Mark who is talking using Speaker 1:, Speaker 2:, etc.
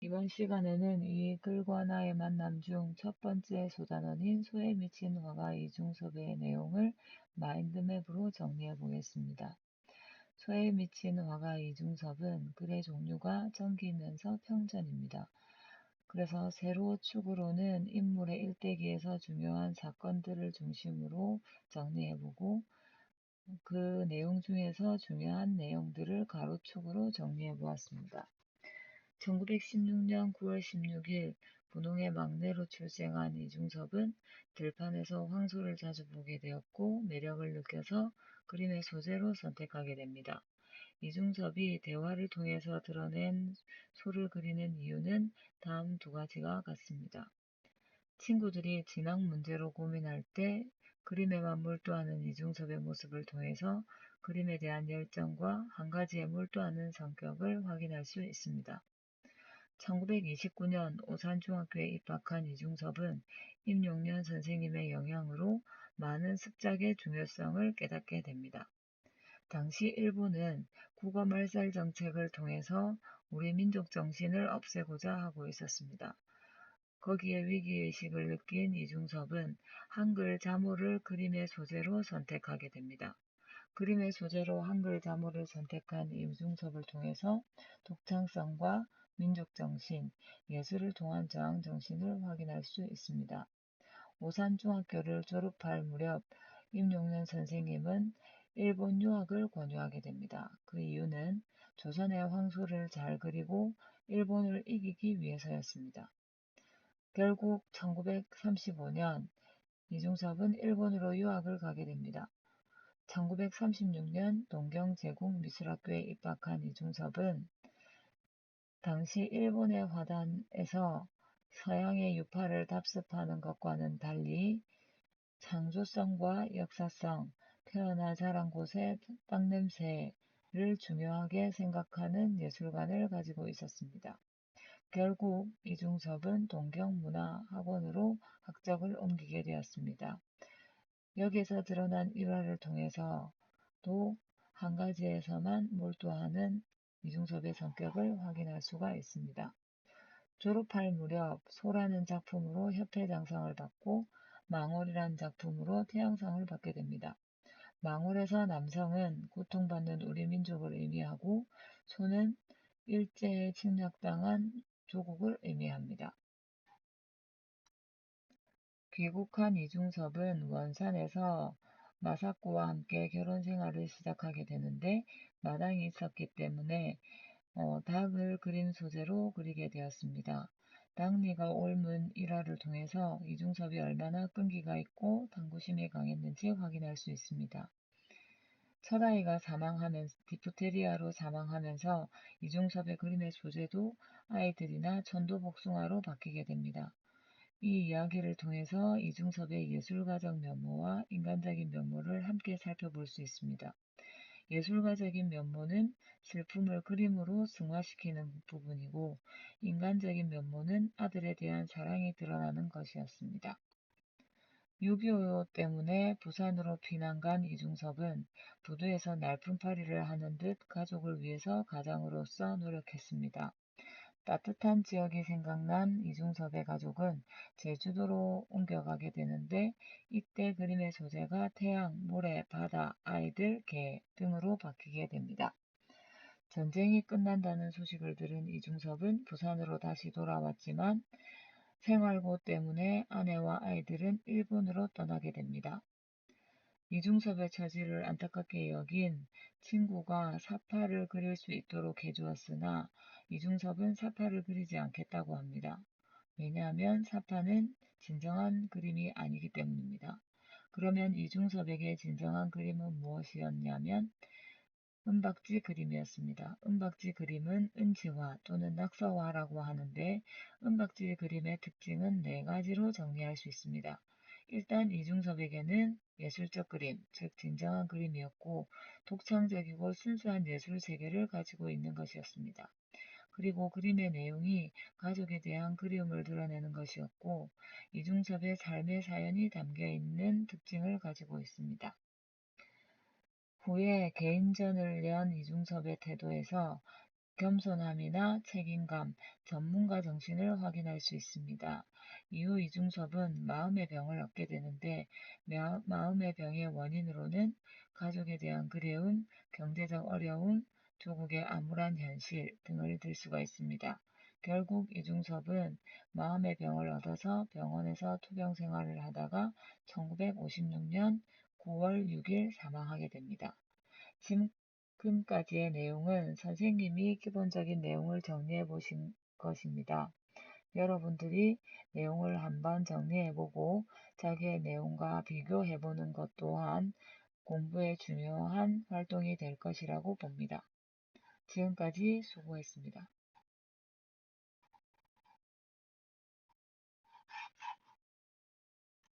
Speaker 1: 이번 시간에는 이 글과 나의 만남 중 첫 번째 소단원인 소에 미친 화가 이중섭의 내용을 마인드맵으로 정리해 보겠습니다. 소에 미친 화가 이중섭은 글의 종류가 정기면서 평전입니다. 그래서 세로 축으로는 인물의 일대기에서 중요한 사건들을 중심으로 정리해보고 그 내용 중에서 중요한 내용들을 가로축으로 정리해보았습니다. 1916년 9월 16일 분홍의 막내로 출생한 이중섭은 들판에서 황소를 자주 보게 되었고 매력을 느껴서 그림의 소재로 선택하게 됩니다. 이중섭이 대화를 통해서 드러낸 소를 그리는 이유는 다음 두 가지가 같습니다. 친구들이 진학 문제로 고민할 때 그림에만 몰두하는 이중섭의 모습을 통해서 그림에 대한 열정과 한 가지에 몰두하는 성격을 확인할 수 있습니다. 1929년 오산중학교에 입학한 이중섭은 임용련 선생님의 영향으로 많은 습작의 중요성을 깨닫게 됩니다. 당시 일본은 국어 말살 정책을 통해서 우리 민족 정신을 없애고자 하고 있었습니다. 거기에 위기의식을 느낀 이중섭은 한글 자모를 그림의 소재로 선택하게 됩니다. 그림의 소재로 한글 자모를 선택한 이중섭을 통해서 독창성과 민족정신, 예술을 통한 저항정신을 확인할 수 있습니다. 오산중학교를 졸업할 무렵 임용련 선생님은 일본 유학을 권유하게 됩니다. 그 이유는 조선의 황소를 잘 그리고 일본을 이기기 위해서였습니다. 결국 1935년 이중섭은 일본으로 유학을 가게 됩니다. 1936년 동경제국미술학교에 입학한 이중섭은 당시 일본의 화단에서 서양의 유파를 답습하는 것과는 달리 창조성과 역사성, 태어나 자란 곳의 땅냄새를 중요하게 생각하는 예술관을 가지고 있었습니다. 결국 이중섭은 동경문화학원으로 학적을 옮기게 되었습니다. 여기에서 드러난 일화를 통해서 또 한 가지에서만 몰두하는 이중섭의 성격을 확인할 수가 있습니다. 졸업할 무렵 소라는 작품으로 협회장상을 받고 망월이라는 작품으로 태양상을 받게 됩니다. 망월에서 남성은 고통받는 우리 민족을 의미하고 소는 일제에 침략당한 조국을 의미합니다. 귀국한 이중섭은 원산에서 마사코와 함께 결혼 생활을 시작하게 되는데 마당이 있었기 때문에 닭을 그림 소재로 그리게 되었습니다. 닭니가 옮은 일화를 통해서 이중섭이 얼마나 끈기가 있고 탐구심이 강했는지 확인할 수 있습니다. 첫아이가 디프테리아로 사망하면서 이중섭의 그림의 소재도 아이들이나 천도복숭아로 바뀌게 됩니다. 이 이야기를 통해서 이중섭의 예술가적 면모와 인간적인 면모를 함께 살펴볼 수 있습니다. 예술가적인 면모는 슬픔을 그림으로 승화시키는 부분이고 인간적인 면모는 아들에 대한 사랑이 드러나는 것이었습니다. 6.25 때문에 부산으로 피난 간 이중섭은 부두에서 날품팔이를 하는 듯 가족을 위해서 가장으로서 노력했습니다. 따뜻한 지역이 생각난 이중섭의 가족은 제주도로 옮겨가게 되는데 이때 그림의 소재가 태양, 모래, 바다, 아이들, 개 등으로 바뀌게 됩니다. 전쟁이 끝난다는 소식을 들은 이중섭은 부산으로 다시 돌아왔지만 생활고 때문에 아내와 아이들은 일본으로 떠나게 됩니다. 이중섭의 처지를 안타깝게 여긴 친구가 사파를 그릴 수 있도록 해주었으나 이중섭은 사파를 그리지 않겠다고 합니다. 왜냐하면 사파는 진정한 그림이 아니기 때문입니다. 그러면 이중섭에게 진정한 그림은 무엇이었냐면 은박지 그림이었습니다. 은박지 그림은 은지화 또는 낙서화라고 하는데 은박지 그림의 특징은 네 가지로 정리할 수 있습니다. 일단 이중섭에게는 예술적 그림, 즉 진정한 그림이었고 독창적이고 순수한 예술 세계를 가지고 있는 것이었습니다. 그리고 그림의 내용이 가족에 대한 그리움을 드러내는 것이었고 이중섭의 삶의 사연이 담겨 있는 특징을 가지고 있습니다. 후에 개인전을 연 이중섭의 태도에서 겸손함이나 책임감, 전문가 정신을 확인할 수 있습니다. 이후 이중섭은 마음의 병을 얻게 되는데 마음의 병의 원인으로는 가족에 대한 그리움, 경제적 어려움, 조국의 암울한 현실 등을 들 수가 있습니다. 결국 이중섭은 마음의 병을 얻어서 병원에서 투병 생활을 하다가 1956년 9월 6일 사망하게 됩니다. 지금까지의 내용은 선생님이 기본적인 내용을 정리해 보신 것입니다. 여러분들이 내용을 한번 정리해보고 자기의 내용과 비교해보는 것 또한 공부에 중요한 활동이 될 것이라고 봅니다. 지금까지 수고했습니다.